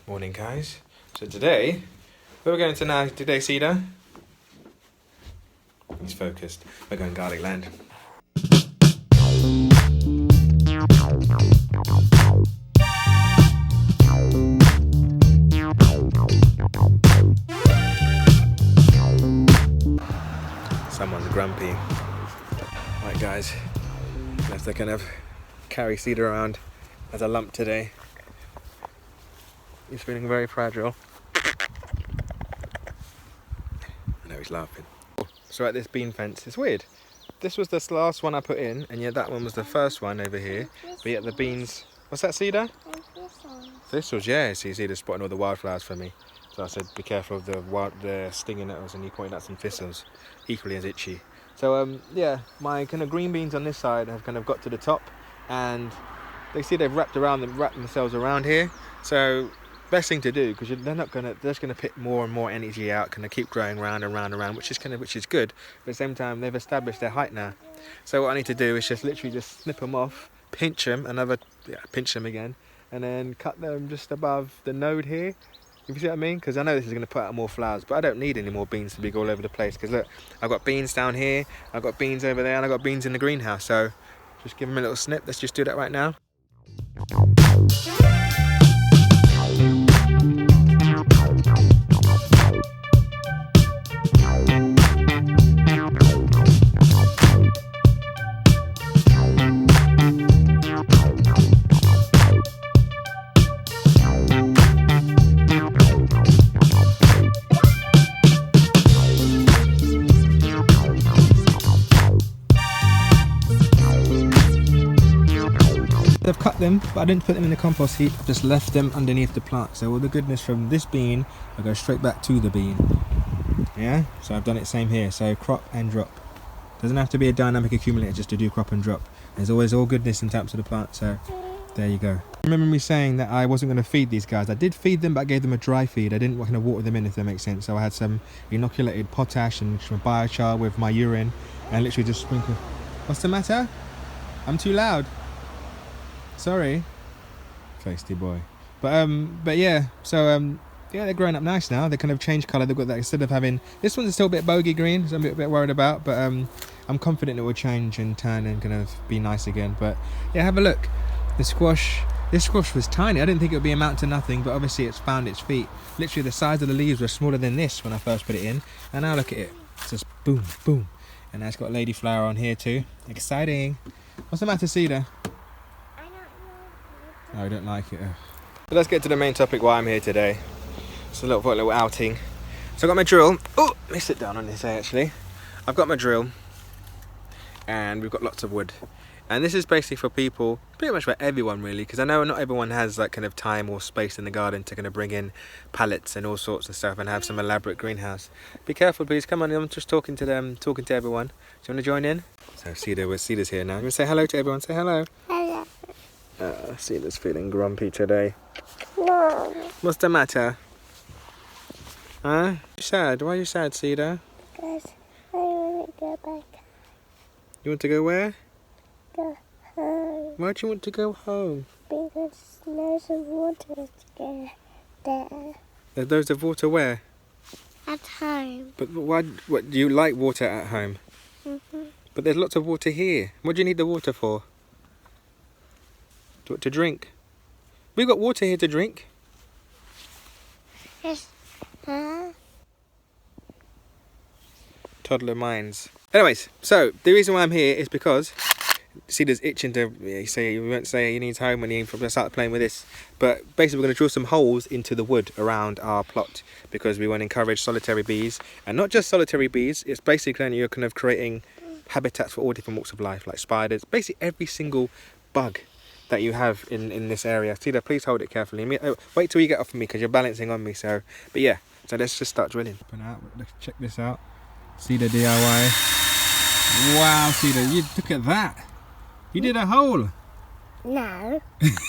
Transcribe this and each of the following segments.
Morning, guys. So today, where are we going to now today, Cedar? He's focused. We're going Garlic Land. Someone's grumpy. Right, guys. Let's kind of carry Cedar around as a lump today. He's feeling very fragile. I know he's laughing. So at this bean fence, it's weird. This was the last one I put in, and yet that one was the first one over here. But yet the beans... What's that, Cedar? Thistles, yeah. See, Cedar's spotting all the wildflowers for me. So I said, be careful of the stinging nettles, and he pointed out some thistles, equally as itchy. So yeah, my kind of green beans on this side have kind of got to the top, and they see they've wrapped themselves around here. So best thing to do, because they're just gonna put more and more energy out, kind of keep growing round and round and round, which is good. But at the same time, they've established their height now. So what I need to do is just literally snip them off, pinch them, pinch them again, and then cut them just above the node here. You see what I mean? Because I know this is going to put out more flowers, but I don't need any more beans to be all over the place. Because look, I've got beans down here, I've got beans over there, and I've got beans in the greenhouse. So just give them a little snip. Let's just do that right now. I've cut them, but I didn't put them in the compost heap. I've just left them underneath the plant. So all the goodness from this bean will go straight back to the bean. Yeah, so I've done it same here. So crop and drop. Doesn't have to be a dynamic accumulator just to do crop and drop. There's always all goodness in taps of the plant. So there you go. Remember me saying that I wasn't going to feed these guys. I did feed them, but I gave them a dry feed. I didn't want to water them in, if that makes sense. So I had some inoculated potash and some biochar with my urine, and literally just sprinkle. What's the matter? I'm too loud. Sorry, feisty boy. But yeah, so yeah, they're growing up nice now. They kind of changed colour. They've got that, instead of having, this one's still a bit bogey green, so I'm a bit worried about, but I'm confident it will change and turn and kind of be nice again. But yeah, have a look. This squash was tiny. I didn't think it would be amount to nothing, but obviously it's found its feet. Literally the size of the leaves were smaller than this when I first put it in, and now look at it. It's just boom, boom, and now it's got lady flower on here too. Exciting. What's the matter, Cedar? No, I don't like it. So let's get to the main topic why I'm here today. It's a little outing. So I got my drill. Oh, let me sit down on this actually. I've got my drill, and we've got lots of wood. And this is basically for people, pretty much for everyone really, because I know not everyone has that kind of time or space in the garden to kind of bring in pallets and all sorts of stuff and have some elaborate greenhouse. Be careful please, come on, I'm just talking to them, talking to everyone. Do you want to join in? So Cedar's here now. You want to say hello to everyone? Say hello. Hello. Cedar's feeling grumpy today. No. What's the matter? Huh? You sad? Why are you sad, Cedar? Because I want to go back. You want to go where? Go home. Why do you want to go home? Because there's a water there. There's loads of water where? At home. But why? What do you like water at home? But there's lots of water here. What do you need the water for? To drink. We've got water here to drink. Yes. Huh? Toddler minds. Anyways, so the reason why I'm here is because Cedar's itching to you won't say he needs home when he start playing with this. But basically we're going to drill some holes into the wood around our plot because we want to encourage solitary bees. And not just solitary bees, it's basically you're kind of creating habitats for all different walks of life, like spiders, basically every single bug that you have in this area. Cedar, please hold it carefully. Wait till you get off of me because you're balancing on me. So, but yeah, so let's just start drilling. Let's check this out. Cedar DIY. Wow, Cedar, you look at that. You did a hole. No. Keep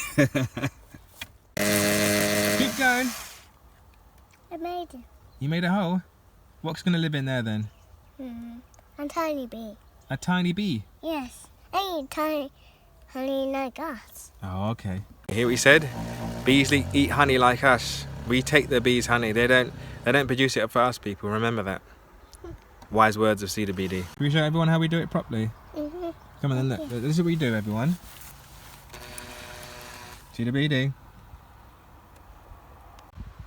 going. I made it. You made a hole? What's going to live in there then? A tiny bee. A tiny bee? Yes. A tiny honey like us. Oh, okay. Hear what he said? Bees eat honey like us. We take the bees' honey. They don't produce it for us people. Remember that. Wise words of Cedar BD. Can we show everyone how we do it properly? Come on then, look. This is what we do, everyone. Cedar BD.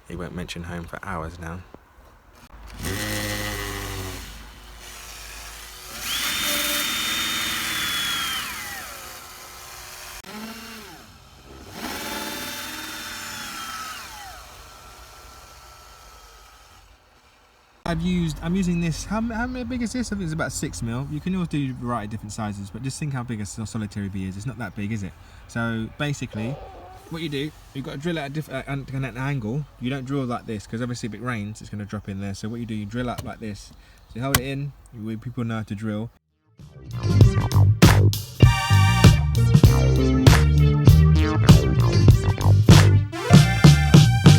He won't mention home for hours now. I'm using this. How big is this? I think it's about 6 mil. You can always do a variety of different sizes, but just think how big a solitary bee is. It's not that big, is it? So basically, what you do, you've got to drill at an angle. You don't drill like this because obviously if it rains, it's going to drop in there. So what you do, you drill up like this. So you hold it in. People know how to drill.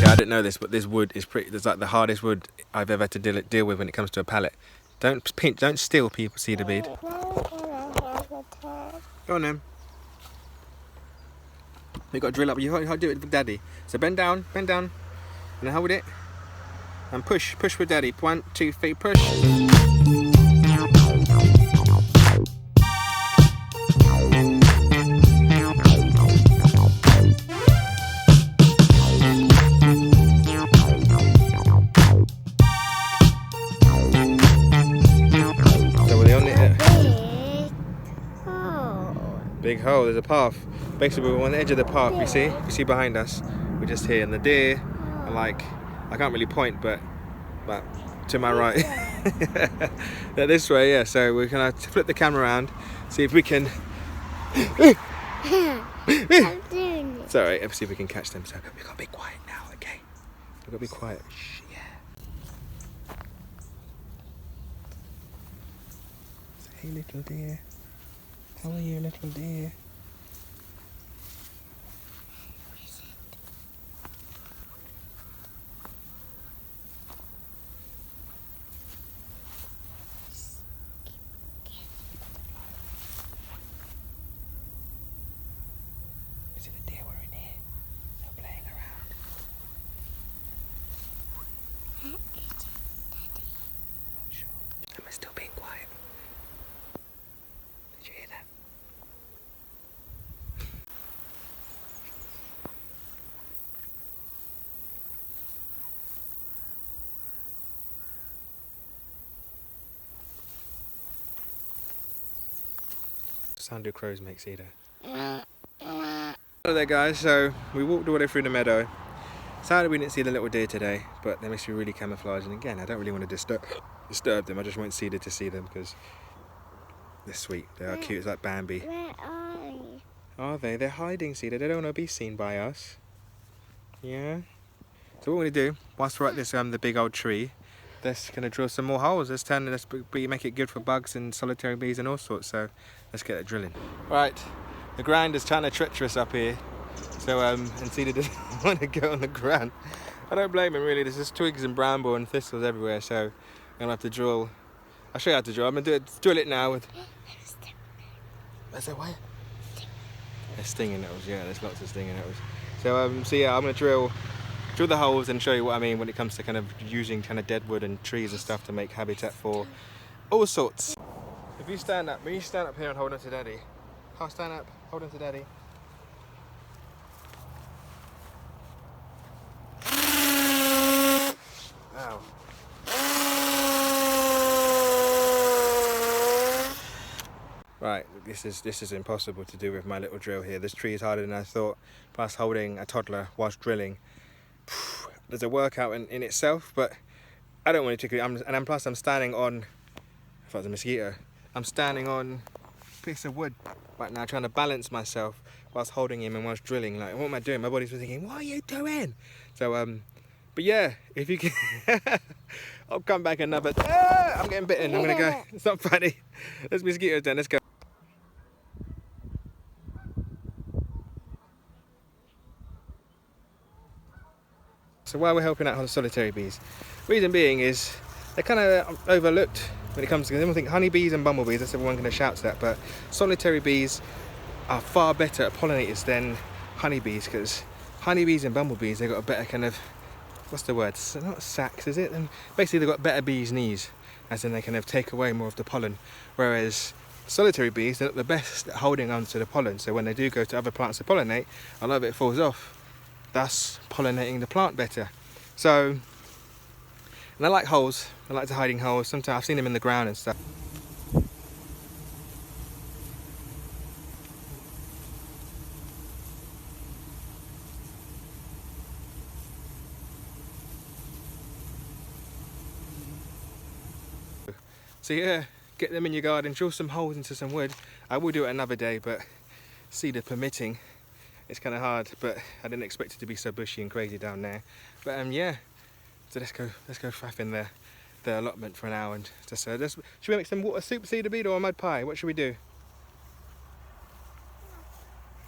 I didn't know this, but this wood is it's like the hardest wood I've ever had to deal with when it comes to a pallet. Don't steal people cedar bead. Go on then. You've got to drill up, you do it with daddy. So bend down, and then hold it. And push with daddy. 1, 2, 3, push. Big hole, there's a path. Basically we're on the edge of the path, you see behind us. We're just here and the deer are like, I can't really point, but to my right. They're this way, yeah, so we're gonna flip the camera around, see if we can I'm doing it. it's alright, let's see if we can catch them. So we've got to be quiet now, okay? We've got to be quiet. Shh, yeah. Say, hey little deer. How are you, little deer? See the deer were in here. They're playing around. I'm not sure. Am I still being quiet? Did you hear that? Sound do crows make, Cedar? Hello there guys, so we walked all the way through the meadow. Sadly we didn't see the little deer today, but they must be really camouflaged, and again I don't really want to disturb them. I just want Cedar to see them because they're sweet, they are cute, it's like Bambi. Where are you? Are they? They're hiding, Cedar, they don't want to be seen by us. Yeah? So what we're going to do, whilst we're at this the big old tree, let's going to drill some more holes. Let's make it good for bugs and solitary bees and all sorts, so let's get it drilling. Right, the ground is kind of treacherous up here, so and Cedar doesn't want to go on the ground. I don't blame him really, there's just twigs and bramble and thistles everywhere, so I'm going to have to drill. I'll show you how to drill. I'm going to drill it now with... Is there wire? There's stinging nettles, yeah, there's lots of stinging nettles. So yeah, I'm going to drill the holes and show you what I mean when it comes to kind of using kind of dead wood and trees and stuff to make habitat for all sorts. If you stand up, when you stand up here and hold on to daddy, stand up, hold on to daddy. Ow. Right, this is impossible to do with my little drill here. This tree is harder than I thought, plus holding a toddler whilst drilling. There's a workout in itself, but I don't want to tickle it. Plus I'm standing on, if I was a mosquito, I'm standing on a piece of wood right now, trying to balance myself whilst holding him and whilst drilling. Like, what am I doing? My body's thinking, what are you doing? So, but yeah, if you can, I'll come back another. I'm getting bitten. I'm gonna go. It's not funny. There's mosquitoes then. Let's go. So while we're helping out on the solitary bees, reason being is they're kind of overlooked when it comes to, everyone think honeybees and bumblebees, that's everyone kind of shouts that, but solitary bees are far better at pollinators than honeybees, because honeybees and bumblebees, they've got a better kind of, what's the word? Not sacs, is it? And basically they've got better bees' knees, as in they kind of take away more of the pollen. Whereas solitary bees, they're not the best at holding on to the pollen. So when they do go to other plants to pollinate, a lot of it falls off, thus pollinating the plant better. So, and I like holes. I like to hide in holes. Sometimes I've seen them in the ground and stuff. So yeah, get them in your garden, drill some holes into some wood. I will do it another day, but cedar permitting, it's kind of hard, but I didn't expect it to be so bushy and crazy down there. But yeah, so let's go faff in the allotment for an hour and just should we make some water soup, cedar beet, or a mud pie? What should we do?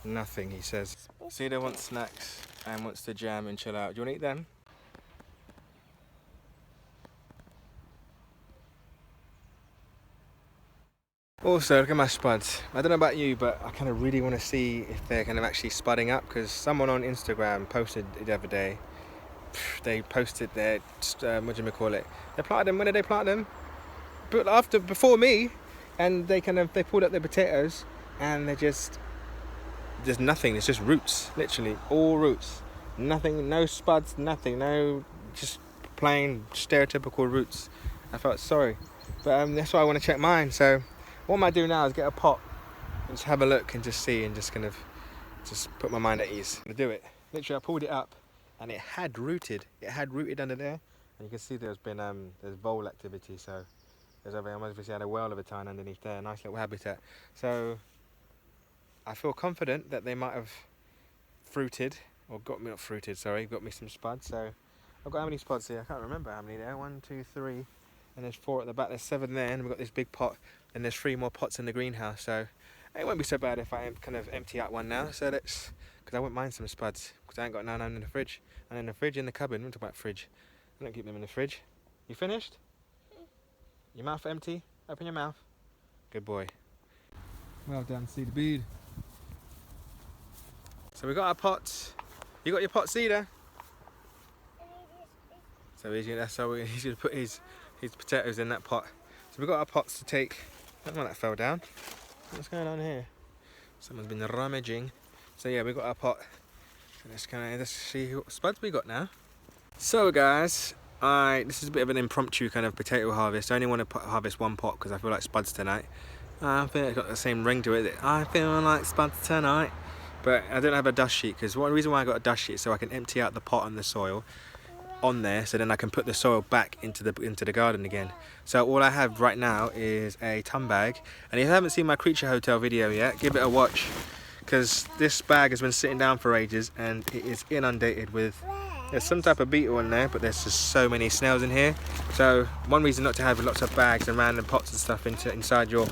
Nothing, he says. Cedar wants snacks and wants to jam and chill out. Do you want to eat them? Also, look at my spuds. I don't know about you, but I kind of really want to see if they're kind of actually spudding up, because someone on Instagram posted it the other day. They posted their, what do you call it? They planted them, when did they plant them? But before me, and they pulled up their potatoes, and there's nothing, it's just roots, literally, all roots. Nothing, no spuds, nothing, no, just plain stereotypical roots. I felt sorry, but that's why I want to check mine. So what I might do now is get a pot and just have a look and just see and just kind of just put my mind at ease. To do it, literally I pulled it up and it had rooted under there, and you can see there's vole activity. So there's obviously had a whale of a time underneath there, nice little habitat. So I feel confident that they might have fruited, or got me some spuds. So I've got how many spuds here? I can't remember how many there. 1, 2, 3, and there's 4 at the back. There's 7 there, and we've got this big pot, and there's 3 more pots in the greenhouse. So it won't be so bad if I kind of empty out one now. So because I wouldn't mind some spuds, because I ain't got none in the fridge. And in the fridge, in the cupboard. I'm talking about fridge. I don't keep them in the fridge. You finished? Your mouth empty? Open your mouth. Good boy. Well done, Cedar bead. So we got our pots. You got your pot, Cedar? So he's gonna put his potatoes in that pot. So we've got our pots to take. I don't know, that fell down. What's going on here? Someone's been rummaging. So yeah, we've got our pot. So let's see what spuds we got now. So guys, this is a bit of an impromptu kind of potato harvest. I only want to harvest 1 pot because I feel like spuds tonight. I feel it's got the same ring to it. I feel like spuds tonight. But I don't have a dust sheet, because one reason why I got a dust sheet is so I can empty out the pot and the soil on there, so then I can put the soil back into the garden again. So all I have right now is a ton bag, and if you haven't seen my Creature Hotel video yet, give it a watch, because this bag has been sitting down for ages and it is inundated with, there's some type of beetle in there, but there's just so many snails in here. So one reason not to have lots of bags and random pots and stuff inside your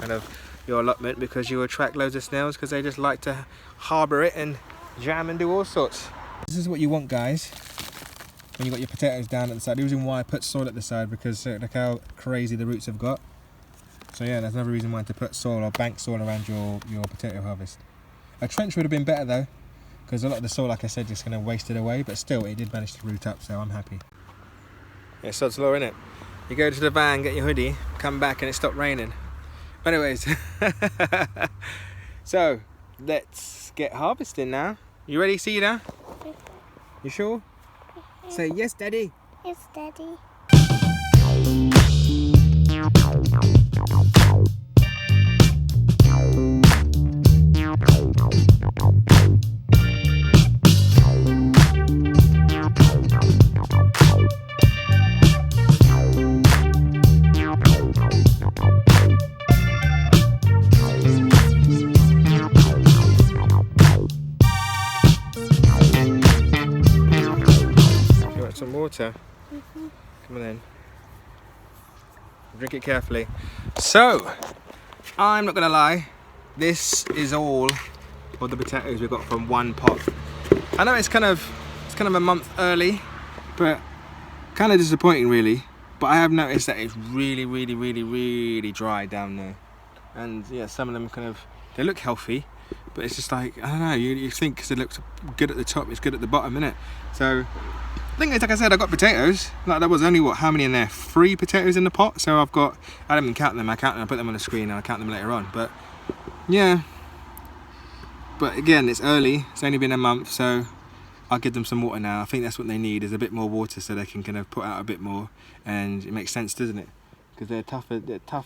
your allotment, because you attract loads of snails, because they just like to harbour it and jam and do all sorts. This is what you want, guys, when you got your potatoes down at the side. The reason why I put soil at the side, because look how crazy the roots have got. So yeah, that's another reason why to put soil or bank soil around your potato harvest. A trench would have been better though, because a lot of the soil, like I said, just kind of wasted away, but still it did manage to root up, so I'm happy. Yeah, sod's law, innit? You go to the van, get your hoodie, come back and it stopped raining. But anyways, so let's get harvesting now. You ready, Cedar? You sure? Say yes, Daddy. Yes, Daddy. Some water. Come on in. Drink it carefully. So, I'm not gonna lie, this is all of the potatoes we got from 1 pot. I know it's kind of a month early, but kind of disappointing really. But I have noticed that it's really dry down there. And yeah, some of them they look healthy, but it's just like, I don't know, you think because it looks good at the top, it's good at the bottom, innit? So the thing is, like I said, I got potatoes. Like there was only how many in there? 3 potatoes in the pot. So I didn't even count them. I put them on the screen and I'll count them later on. But yeah. But again, it's early. It's only been a month, so I'll give them some water now. I think that's what they need, is a bit more water so they can kind of put out a bit more. And it makes sense, doesn't it? Because they're tough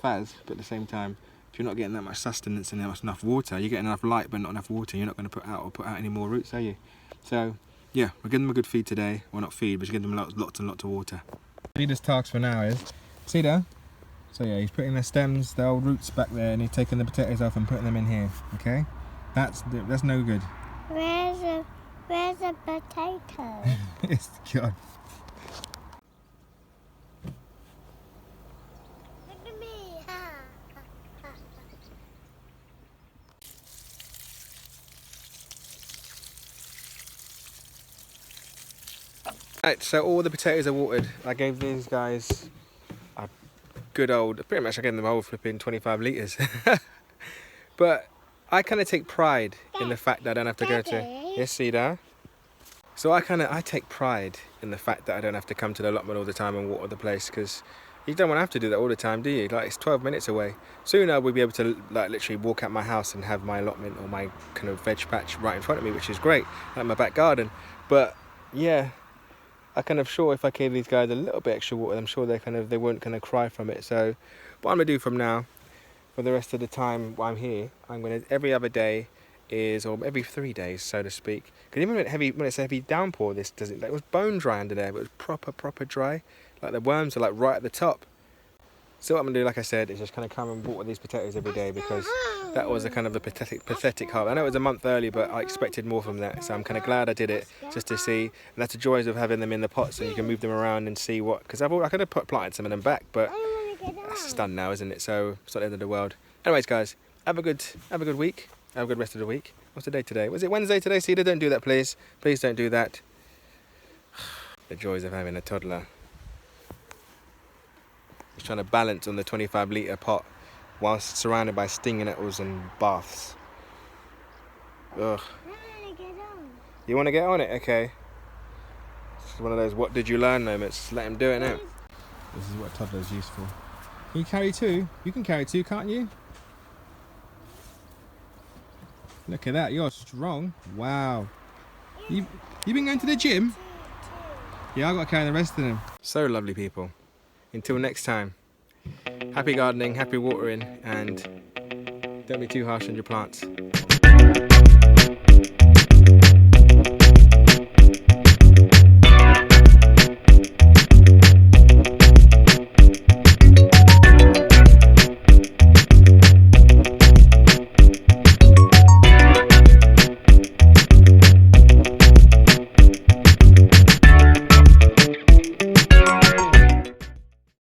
as, but at the same time, if you're not getting that much sustenance and not enough water, you're getting enough light but not enough water, you're not going to put out any more roots, are you? So yeah, we're giving them a good feed today. Well, not feed, but just giving them lots and lots of water. Cedar's task for now is, Cedar, so yeah, he's putting the stems, the old roots back there, and he's taking the potatoes off and putting them in here, okay? That's no good. Where's the potato? It's God. Look at me. Right, so all the potatoes are watered. I gave these guys a good old, pretty much I gave them a whole flipping 25 litres. But I kind of take pride in the fact that I don't have to go to... Daddy? Yes, Cedar? So I take pride in the fact that I don't have to come to the allotment all the time and water the place, because you don't want to have to do that all the time, do you? Like, it's 12 minutes away. Soon I will be able to like literally walk out my house and have my allotment or my kind of veg patch right in front of me, which is great, like my back garden. But yeah, I kind of sure if I gave these guys a little bit extra water, I'm sure they won't kind of cry from it. So what I'm gonna do from now, for the rest of the time while I'm here, I'm gonna every other day or every 3 days, so to speak. Because even when it's a heavy downpour, it was bone dry under there, but it was proper dry. Like the worms are like right at the top. So what I'm gonna do, like I said, is just kind of come and water these potatoes every day, because that was a kind of a pathetic harvest. I know it was a month early, but I expected more from that. So I'm kind of glad I did it, just to see. And that's the joys of having them in the pot, so you can move them around and see what. Because I could have planted some of them back, but that's just done now, isn't it? So it's not the end of the world. Anyways, guys, have a good week. Have a good rest of the week. What's the day today? Was it Wednesday today, Cedar? Don't do that, please. Please don't do that. The joys of having a toddler. He's trying to balance on the 25-litre pot whilst surrounded by stinging nettles and baths. Ugh. You want to get on it? Okay. It's one of those what did you learn moments. Just let him do it now. This is what a toddler's used for. Can you carry 2? You can carry 2, can't you? Look at that, you're strong. Wow. You been going to the gym? Yeah, I've got to carry the rest of them. So lovely, people. Until next time, happy gardening, happy watering, and don't be too harsh on your plants.